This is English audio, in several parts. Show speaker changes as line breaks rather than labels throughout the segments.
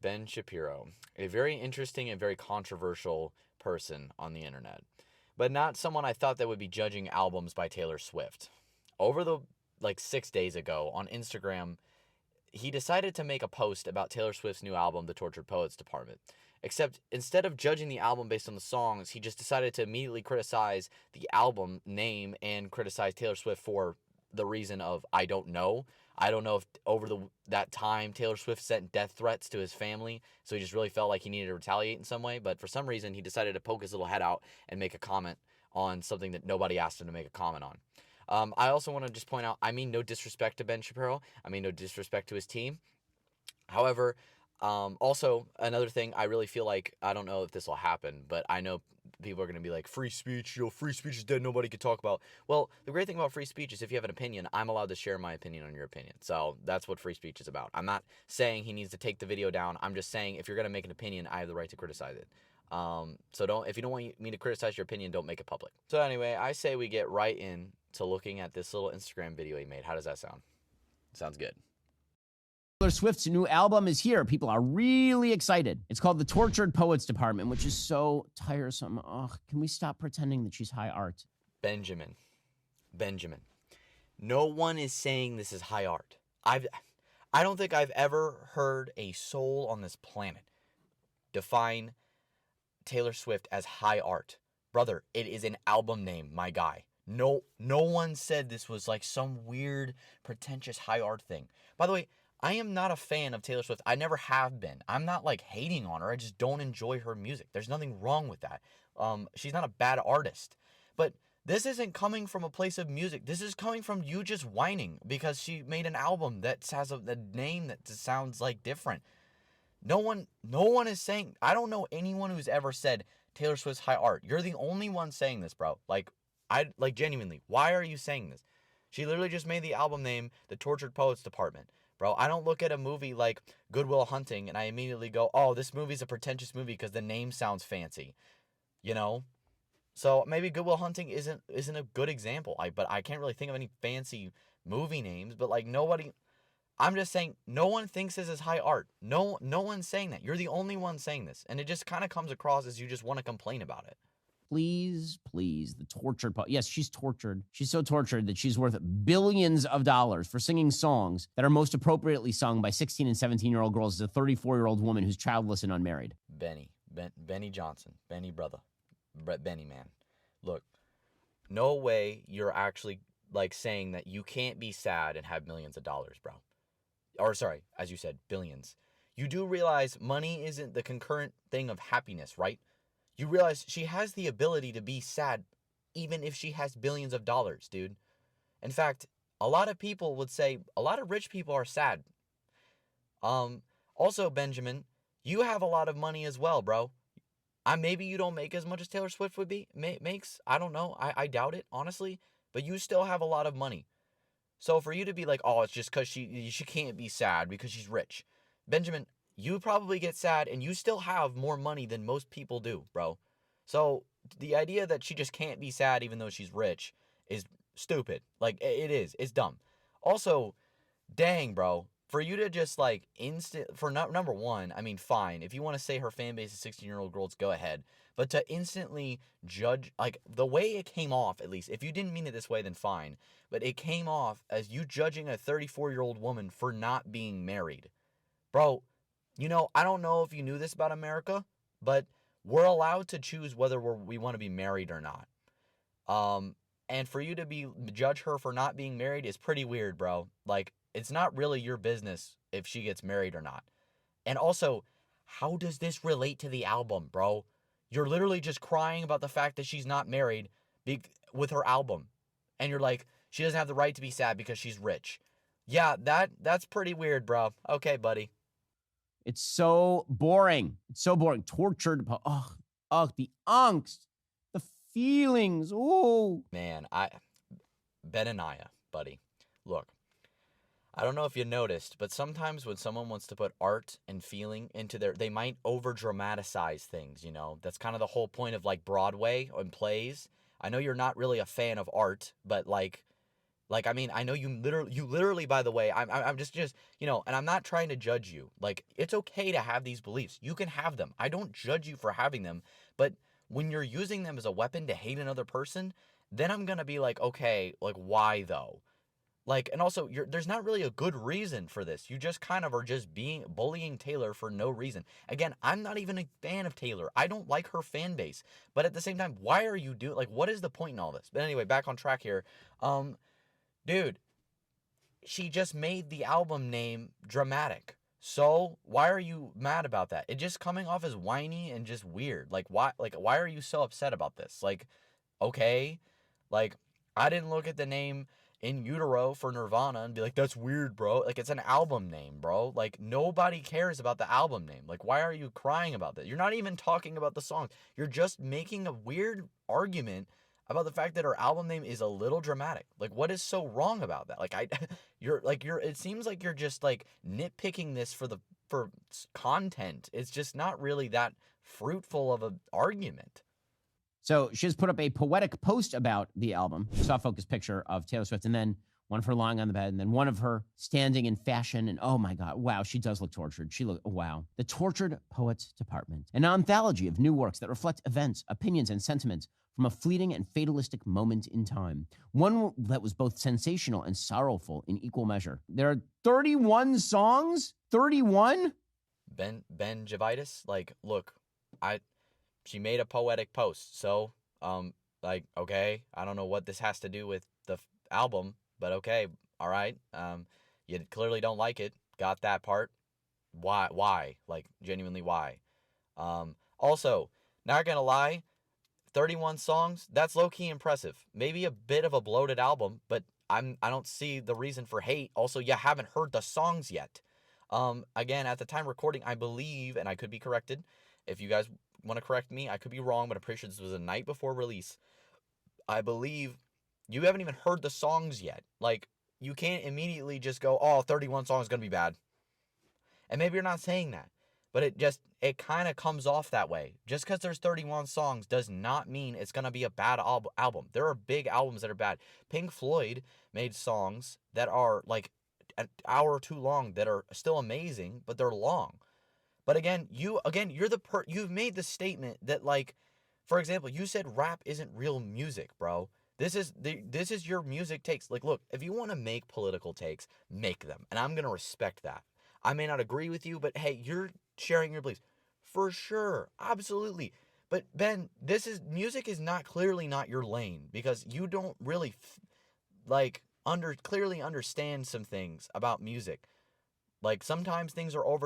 Ben Shapiro, a very interesting and very controversial person on the internet, but not someone I thought that would be judging albums by Taylor Swift. Over the 6 days ago on Instagram, he decided to make a post about Taylor Swift's new album, The Tortured Poets Department. Except instead of judging the album based on the songs, he just decided to immediately criticize the album name and criticize Taylor Swift for the reason of I don't know. I don't know if over that time Taylor Swift sent death threats to his family, so he just really felt like he needed to retaliate in some way. But for some reason, he decided to poke his little head out and make a comment on something that nobody asked him to make a comment on. I also want to just point out, I mean no disrespect to Ben Shapiro. I mean no disrespect to his team. However, also another thing, I really feel like, I don't know if this will happen, but I know people are going to be like, free speech, free speech is dead, nobody can talk about. Well, the great thing about free speech is if you have an opinion, I'm allowed to share my opinion on your opinion. So that's what free speech is about. I'm not saying he needs to take the video down. I'm just saying if you're going to make an opinion, I have the right to criticize it. So if you don't want me to criticize your opinion, don't make it public. So anyway, I say we get right in to looking at this little Instagram video he made. How does that sound? Sounds good.
Taylor Swift's new album is here. People are really excited. It's called The Tortured Poets Department, which is so tiresome. Ugh, can we stop pretending that she's high art?
Benjamin. No one is saying this is high art. I don't think I've ever heard a soul on this planet define Taylor Swift as high art. Brother, it is an album name, my guy. No one said this was like some weird, pretentious high art thing. By the way, I am not a fan of Taylor Swift. I never have been. I'm not like hating on her. I just don't enjoy her music. There's nothing wrong with that. She's not a bad artist. But this isn't coming from a place of music. This is coming from you just whining because she made an album that has a name that sounds like different. No one is saying, I don't know anyone who's ever said Taylor Swift's high art. You're the only one saying this, bro. Genuinely, why are you saying this? She literally just made the album name The Tortured Poets Department. Bro, I don't look at a movie like Good Will Hunting and I immediately go, oh, this movie's a pretentious movie because the name sounds fancy. You know? So maybe Good Will Hunting isn't a good example. But I can't really think of any fancy movie names. But nobody, I'm just saying, no one thinks this is high art. No one's saying that. You're the only one saying this. And it just kind of comes across as you just want to complain about it.
Please, the tortured poet. Yes, she's tortured. She's so tortured that she's worth billions of dollars for singing songs that are most appropriately sung by 16 and 17-year-old girls as a 34-year-old woman who's childless and unmarried.
Benny Johnson. Benny brother. Benny man. Look, no way you're actually saying that you can't be sad and have millions of dollars, bro. Or sorry, as you said, billions. You do realize money isn't the concurrent thing of happiness, right? You realize she has the ability to be sad even if she has billions of dollars, dude. In fact, a lot of people would say a lot of rich people are sad. Also, Benjamin, you have a lot of money as well, bro. Maybe you don't make as much as Taylor Swift makes. I don't know. I doubt it, honestly. But you still have a lot of money. So for you to be like, oh, it's just because she can't be sad because she's rich. Benjamin, you probably get sad and you still have more money than most people do, bro. So the idea that she just can't be sad even though she's rich is stupid. It is. It's dumb. Also, dang, bro. For you to just number one, I mean, fine. If you want to say her fan base is 16-year-old girls, go ahead. But to instantly judge, the way it came off, at least, if you didn't mean it this way, then fine. But it came off as you judging a 34-year-old woman for not being married. Bro, I don't know if you knew this about America, but we're allowed to choose whether we want to be married or not. And for you to judge her for not being married is pretty weird, bro. It's not really your business if she gets married or not. And also, how does this relate to the album, bro? You're literally just crying about the fact that she's not married with her album. And you're like, she doesn't have the right to be sad because she's rich. Yeah, that's pretty weird, bro. Okay, buddy.
It's so boring. It's so boring. Tortured. The angst. The feelings. Oh.
Man, Benaniah, buddy. Look. I don't know if you noticed, but sometimes when someone wants to put art and feeling into they might over-dramatize things, That's kind of the whole point of, Broadway and plays. I know you're not really a fan of art, but, Like, I mean, I know you literally, by the way, I'm just, and I'm not trying to judge you. Like, it's okay to have these beliefs. You can have them. I don't judge you for having them. But when you're using them as a weapon to hate another person, then I'm going to be like, okay, like, why though? Like, and also, there's not really a good reason for this. You just kind of are just bullying Taylor for no reason. Again, I'm not even a fan of Taylor. I don't like her fan base. But at the same time, why are you doing, like, what is the point in all this? But anyway, back on track here. Dude, she just made the album name dramatic. So why are you mad about that? It just coming off as whiny and just weird. Why are you so upset about this? Like, okay, like I didn't look at the name In Utero for Nirvana and be like, that's weird, bro. Like, it's an album name, bro. Like, nobody cares about the album name. Like, why are you crying about that? You're not even talking about the song. You're just making a weird argument about the fact that her album name is a little dramatic. Like, what is so wrong about that? Like, it seems like you're just like nitpicking this for content. It's just not really that fruitful of an argument.
So she has put up a poetic post about the album. Soft focus picture of Taylor Swift, and then one of her lying on the bed, and then one of her standing in fashion. And oh my God, wow, she does look tortured. Wow. The Tortured Poets Department, an anthology of new works that reflect events, opinions, and sentiments from a fleeting and fatalistic moment in time. One that was both sensational and sorrowful in equal measure. There are 31 songs? 31?
Ben Javitis, like, look, she made a poetic post. So, like, okay, I don't know what this has to do with the album, but okay, all right. You clearly don't like it. Got that part. Why? Like, genuinely, why? Also, not gonna lie, 31 songs, that's low-key impressive. Maybe a bit of a bloated album, but I don't see the reason for hate. Also, you haven't heard the songs yet. Again, at the time recording, I believe, and I could be corrected, if you guys want to correct me, I could be wrong, but I'm pretty sure this was a night before release. I believe you haven't even heard the songs yet. Like, you can't immediately just go, oh, 31 songs is going to be bad. And maybe you're not saying that, but it kind of comes off that way. Just because there's 31 songs does not mean it's going to be a bad album. There are big albums that are bad. Pink Floyd made songs that are like an hour or two long that are still amazing, but they're long. But you've made the statement that, like, for example, you said rap isn't real music, bro. This is your music takes. Like, look, if you want to make political takes, make them, and I'm gonna respect that. I may not agree with you, but hey, you're sharing your beliefs, for sure, absolutely. But Ben, music is not clearly not your lane because you don't really clearly understand some things about music. Like, sometimes things are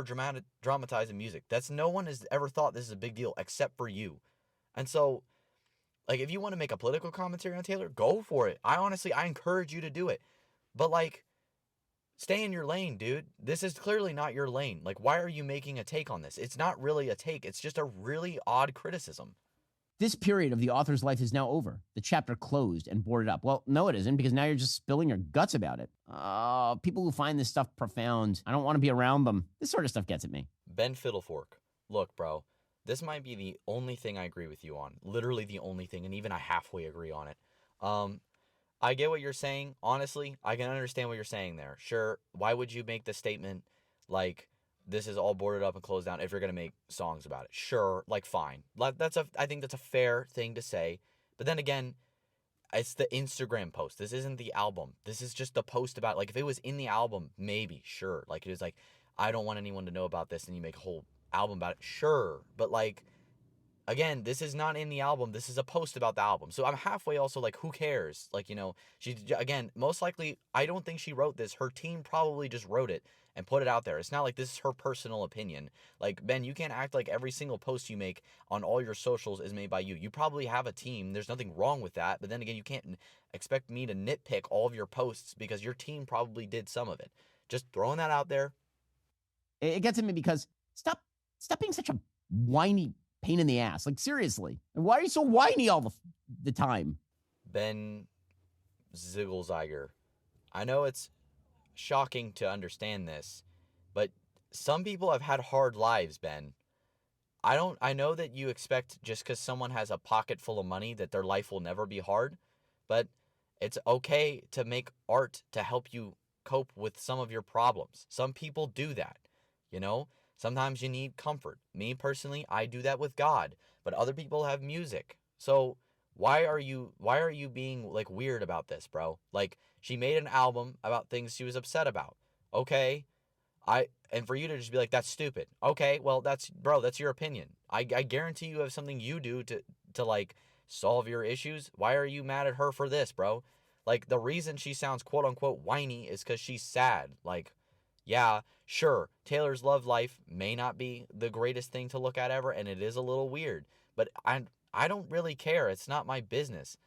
dramatized in music. No one has ever thought this is a big deal except for you. And so, like, if you want to make a political commentary on Taylor, go for it. I encourage you to do it. But, like, stay in your lane, dude. This is clearly not your lane. Like, why are you making a take on this? It's not really a take. It's just a really odd criticism.
This period of the author's life is now over. The chapter closed and boarded up. Well, no, it isn't, because now you're just spilling your guts about it. People who find this stuff profound, I don't want to be around them. This sort of stuff gets at me.
Ben Fiddlefork, look, bro, this might be the only thing I agree with you on. Literally the only thing, and even I halfway agree on it. I get what you're saying. Honestly, I can understand what you're saying there. Sure, why would you make the statement like, this is all boarded up and closed down if you're going to make songs about it? Sure, like, fine. I think that's a fair thing to say. But then again, it's the Instagram post. This isn't the album. This is just the post about, like, if it was in the album, maybe, sure. Like, it was like, I don't want anyone to know about this, and you make a whole album about it. Sure. But, like, again, this is not in the album. This is a post about the album. So I'm halfway also like, who cares? Like, again, most likely, I don't think she wrote this. Her team probably just wrote it and put it out there. It's not like this is her personal opinion. Like, Ben, you can't act like every single post you make on all your socials is made by you. You probably have a team. There's nothing wrong with that. But then again, you can't expect me to nitpick all of your posts because your team probably did some of it. Just throwing that out there.
It gets at me because stop being such a whiny pain in the ass. Like, seriously. And why are you so whiny all the time?
Ben Zigglesiger. I know it's shocking to understand this, but some people have had hard lives, Ben. I know that you expect just because someone has a pocket full of money that their life will never be hard, but It's okay to make art to help you cope with some of your problems. Some people do that, you know? Sometimes you need comfort. Me personally, I do that with God, but other people have music. So, why are you being like weird about this, bro? Like she made an album about things she was upset about. Okay? And for you to just be like that's stupid. Okay, well that's your opinion. I guarantee you have something you do to like solve your issues. Why are you mad at her for this, bro? Like the reason she sounds quote unquote whiny is cuz she's sad. Like yeah, sure, Taylor's love life may not be the greatest thing to look at ever and it is a little weird, but I don't really care. It's not my business.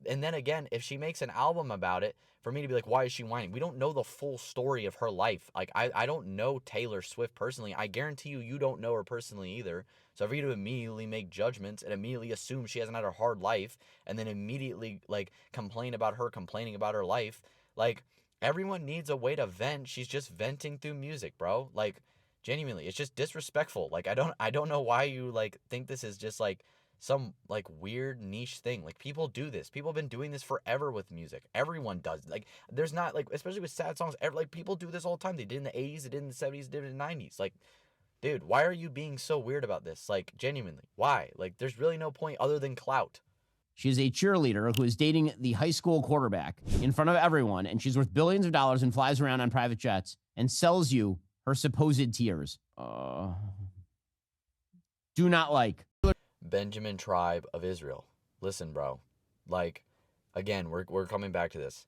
And then again, if she makes an album about it, for me to be like, why is she whining? We don't know the full story of her life. Like, I don't know Taylor Swift personally. I guarantee you don't know her personally either. So for you to immediately make judgments and immediately assume she hasn't had a hard life and then immediately, like, complain about her complaining about her life, like, everyone needs a way to vent. She's just venting through music, bro. Like, genuinely, it's just disrespectful. Like, I don't know why you, like, think this is just, like, some like weird niche thing. Like people do this. People have been doing this forever with music. Everyone does. Like there's not like especially with sad songs. Like people do this all the time. They did in the 80s. They did in the 70s. They did in the 90s. Like, dude, why are you being so weird about this? Like genuinely, why? Like there's really no point other than clout.
She is a cheerleader who is dating the high school quarterback in front of everyone, and she's worth billions of dollars and flies around on private jets and sells you her supposed tears. Do not like.
Benjamin tribe of Israel. Listen, bro. Like, again, we're coming back to this.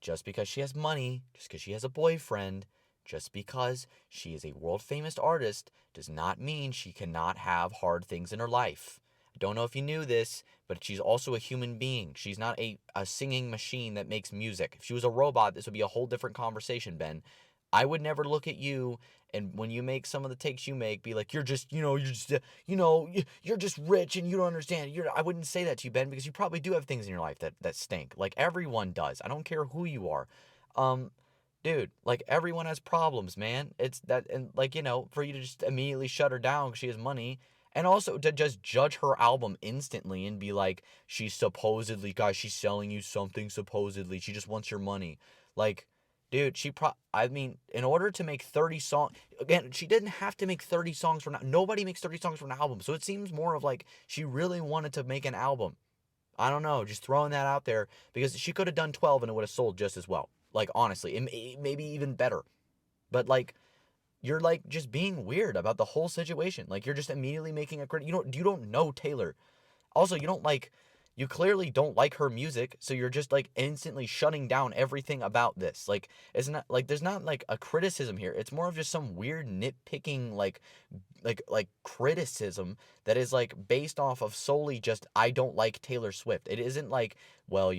Just because she has money, just because she has a boyfriend, just because she is a world famous artist, does not mean she cannot have hard things in her life. I don't know if you knew this, but she's also a human being. She's not a singing machine that makes music. If she was a robot, this would be a whole different conversation, Ben. I would never look at you and when you make some of the takes you make, be like, you're just rich and you don't understand. I wouldn't say that to you, Ben, because you probably do have things in your life that stink. Like everyone does. I don't care who you are. Um, dude, like everyone has problems, man. It's that, and like, for you to just immediately shut her down because she has money. And also to just judge her album instantly and be like, she's supposedly, guys, she's selling you something supposedly. She just wants your money. Like, dude, I mean, in order to make 30 songs, again, she didn't have to make 30 songs for now. Nobody makes 30 songs for an album. So it seems more of like she really wanted to make an album. I don't know, just throwing that out there because she could have done 12 and it would have sold just as well. Like, honestly, maybe even better. But like, you're like just being weird about the whole situation. Like, you're just immediately making a crit. You don't know Taylor. Also, you clearly don't like her music, so you're just like instantly shutting down everything about this. Like, it's not like there's not like a criticism here. It's more of just some weird nitpicking like criticism that is like based off of solely just I don't like Taylor Swift. It isn't like, well,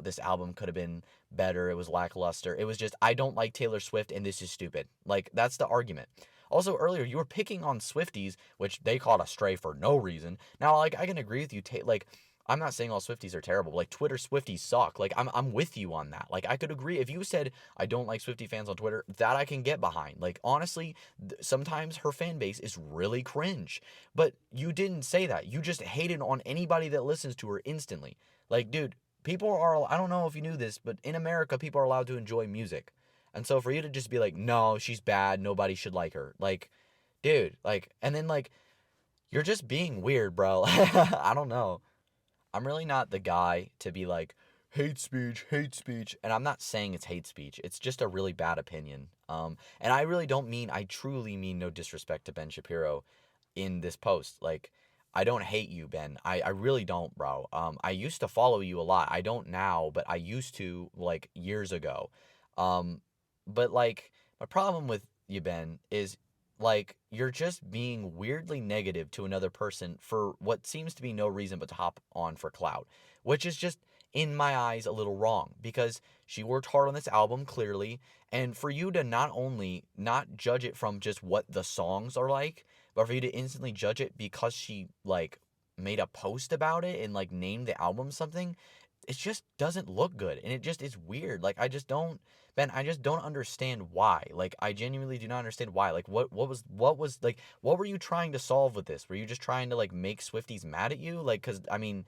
this album could have been better. It was lackluster. It was just I don't like Taylor Swift and this is stupid. Like that's the argument. Also, earlier you were picking on Swifties, which they called a stray for no reason. Now, like I can agree with you. Like I'm not saying all Swifties are terrible. Like Twitter Swifties suck. Like I'm with you on that. Like I could agree if you said I don't like Swiftie fans on Twitter, that I can get behind. Like honestly, sometimes her fan base is really cringe. But you didn't say that. You just hated on anybody that listens to her instantly. Like dude, people are I don't know if you knew this, but in America people are allowed to enjoy music. And so for you to just be like, "No, she's bad. Nobody should like her." Like, dude, like and then like you're just being weird, bro. I don't know. I'm really not the guy to be like, hate speech, hate speech. And I'm not saying it's hate speech. It's just a really bad opinion. And I truly mean no disrespect to Ben Shapiro in this post. Like, I don't hate you, Ben. I really don't, bro. I used to follow you a lot. I don't now, but I used to like years ago. Um, but like, my problem with you, Ben, is like you're just being weirdly negative to another person for what seems to be no reason but to hop on for clout, which is just in my eyes a little wrong because she worked hard on this album clearly, and for you to not only not judge it from just what the songs are like, but for you to instantly judge it because she like made a post about it and like named the album something, it just doesn't look good and it just is weird. Like I just don't understand why. Like I genuinely do not understand why. Like what was like what were you trying to solve with this? Were you just trying to like make Swifties mad at you? Like cuz I mean,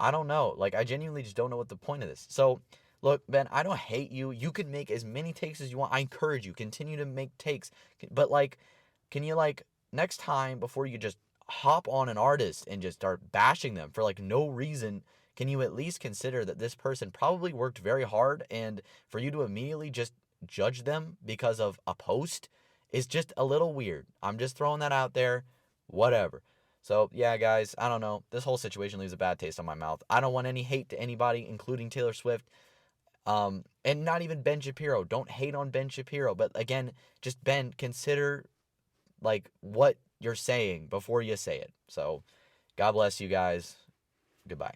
I don't know. Like, I genuinely just don't know what the point of this. So, look, Ben, I don't hate you. You can make as many takes as you want. I encourage you. Continue to make takes. But, like, can you, like, next time before you just hop on an artist and just start bashing them for, like, no reason, can you at least consider that this person probably worked very hard, and for you to immediately just judge them because of a post is just a little weird. I'm just throwing that out there. Whatever. So, yeah, guys, I don't know. This whole situation leaves a bad taste on my mouth. I don't want any hate to anybody, including Taylor Swift. And not even Ben Shapiro. Don't hate on Ben Shapiro. But again, just Ben, consider like what you're saying before you say it. So, God bless you guys. Goodbye.